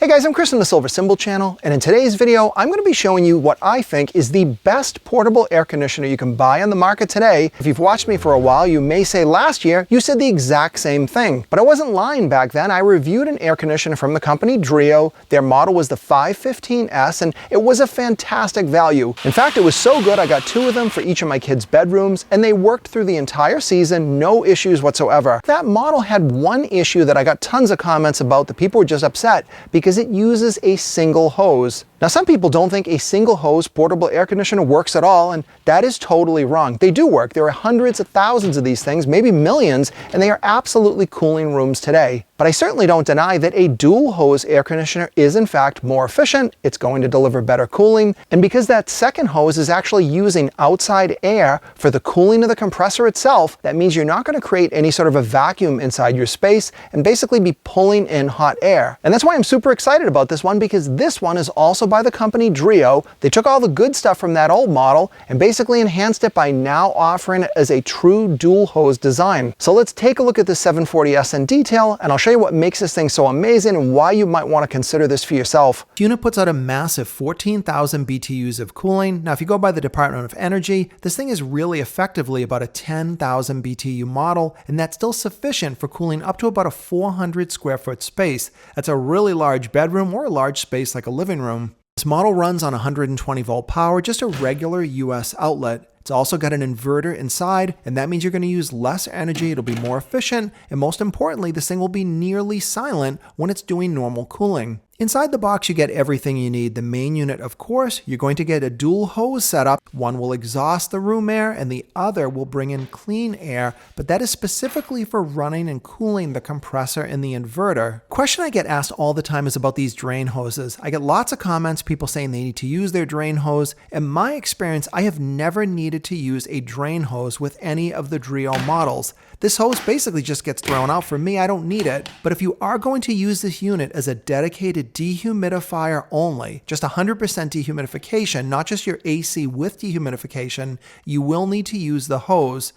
Hey guys, I'm Chris from the Silver Symbol channel, and in today's video, I'm going to be showing you what I think is the best portable air conditioner you can buy on the market today. If you've watched me for a while, you may say last year you said the exact same thing. But I wasn't lying back then. I reviewed an air conditioner from the company Dreo. Their model was the 515S, and it was a fantastic value. In fact, it was so good I got 2 of them for each of my kids' bedrooms, and they worked through the entire season, no issues whatsoever. That model had one issue that I got tons of comments about. The people were just upset because it uses a single hose. Now, some people don't think a single hose portable air conditioner works at all, and that is totally wrong. They do work. There are hundreds of thousands of these things, maybe millions, and they are absolutely cooling rooms today. But I certainly don't deny that a dual hose air conditioner is in fact more efficient. It's going to deliver better cooling, and because that second hose is actually using outside air for the cooling of the compressor itself, that means you're not going to create any sort of a vacuum inside your space and basically be pulling in hot air. And that's why I'm super excited about this one, because this one is also by the company Dreo. They took all the good stuff from that old model and basically enhanced it by now offering it as a true dual hose design. So let's take a look at the 740S in detail, and I'll show you what makes this thing so amazing and why you might want to consider this for yourself. The unit puts out a massive 14,000 BTUs of cooling. Now, if you go by the Department of Energy, this thing is really effectively about a 10,000 BTU model, and that's still sufficient for cooling up to about a 400 square foot space. That's a really large bedroom or a large space like a living room. This model runs on 120 volt power, just a regular US outlet. It's also got an inverter inside, and that means you're going to use less energy, it'll be more efficient, and most importantly, this thing will be nearly silent when it's doing normal cooling. Inside the box, you get everything you need. The main unit, of course, you're going to get a dual hose setup. One will exhaust the room air and the other will bring in clean air, but that is specifically for running and cooling the compressor and the inverter. Question I get asked all the time is about these drain hoses. I get lots of comments, people saying they need to use their drain hose. In my experience, I have never needed to use a drain hose with any of the Dreo models. This hose basically just gets thrown out. For me, I don't need it. But if you are going to use this unit as a dedicated dehumidifier only, just 100% dehumidification, not just your AC with dehumidification, you will need to use the hose.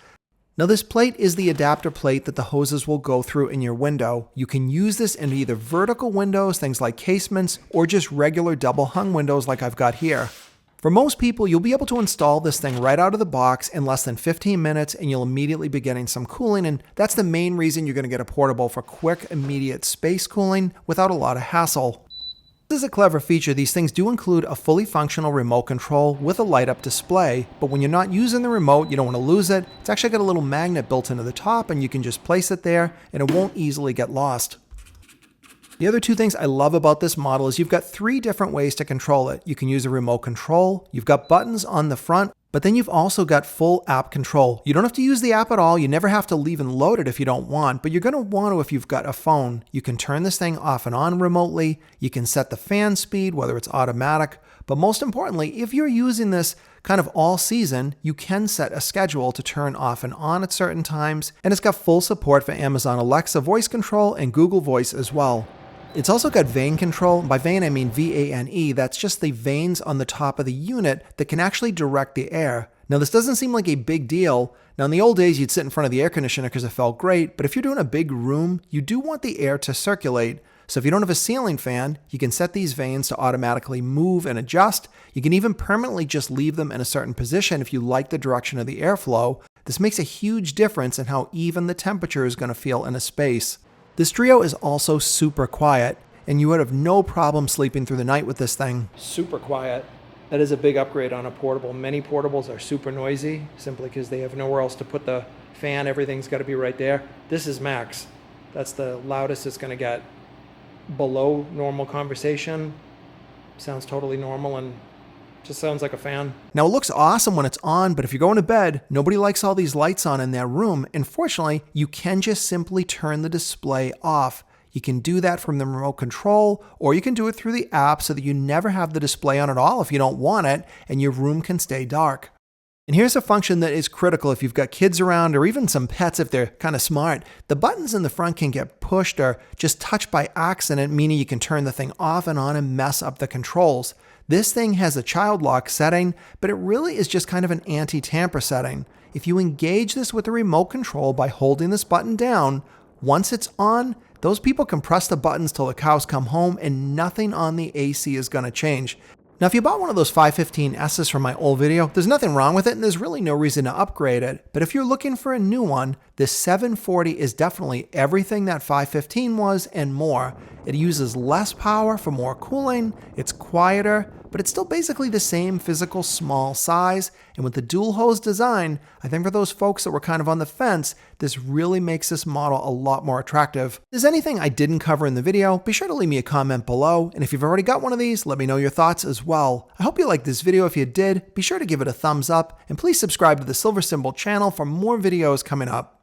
Now, this plate is the adapter plate that the hoses will go through in your window. You can use this in either vertical windows, things like casements, or just regular double hung windows like I've got here. For most people, you'll be able to install this thing right out of the box in less than 15 minutes, and you'll immediately be getting some cooling, and that's the main reason you're going to get a portable, for quick, immediate space cooling without a lot of hassle. This is a clever feature. These things do include a fully functional remote control with a light-up display, but when you're not using the remote, you don't want to lose it. It's actually got a little magnet built into the top, and you can just place it there, and it won't easily get lost. The other 2 things I love about this model is you've got 3 different ways to control it. You can use a remote control, you've got buttons on the front, but then you've also got full app control. You don't have to use the app at all. You never have to leave and load it if you don't want, but you're going to want to if you've got a phone. You can turn this thing off and on remotely. You can set the fan speed, whether it's automatic, but most importantly, if you're using this kind of all season, you can set a schedule to turn off and on at certain times, and it's got full support for Amazon Alexa voice control and Google Voice as well. It's also got vane control. By vane, I mean V-A-N-E. That's just the vanes on the top of the unit that can actually direct the air. Now, this doesn't seem like a big deal. Now, in the old days, you'd sit in front of the air conditioner because it felt great, but if you're doing a big room, you do want the air to circulate. So if you don't have a ceiling fan, you can set these vanes to automatically move and adjust. You can even permanently just leave them in a certain position if you like the direction of the airflow. This makes a huge difference in how even the temperature is going to feel in a space. This Dreo is also super quiet, and you would have no problem sleeping through the night with this thing. Super quiet. That is a big upgrade on a portable. Many portables are super noisy simply because they have nowhere else to put the fan. Everything's got to be right there. This is max. That's the loudest it's going to get. Below normal conversation. Sounds totally normal and just sounds like a fan. Now, it looks awesome when it's on, but if you're going to bed, nobody likes all these lights on in their room. Unfortunately, you can just simply turn the display off. You can do that from the remote control, or you can do it through the app so that you never have the display on at all if you don't want it, and your room can stay dark. And here's a function that is critical if you've got kids around or even some pets if they're kind of smart. The buttons in the front can get pushed or just touched by accident, meaning you can turn the thing off and on and mess up the controls. This thing has a child lock setting, but it really is just kind of an anti-tamper setting. If you engage this with the remote control by holding this button down, once it's on, those people can press the buttons till the cows come home and nothing on the AC is going to change. Now, if you bought one of those 515Ss from my old video, there's nothing wrong with it and there's really no reason to upgrade it. But if you're looking for a new one, this 740 is definitely everything that 515 was and more. It uses less power for more cooling, it's quieter, but it's still basically the same physical small size. And with the dual hose design, I think for those folks that were kind of on the fence, this really makes this model a lot more attractive. If there's anything I didn't cover in the video, be sure to leave me a comment below. And if you've already got one of these, let me know your thoughts as well. I hope you liked this video. If you did, be sure to give it a thumbs up and please subscribe to the Silver Symbol channel for more videos coming up.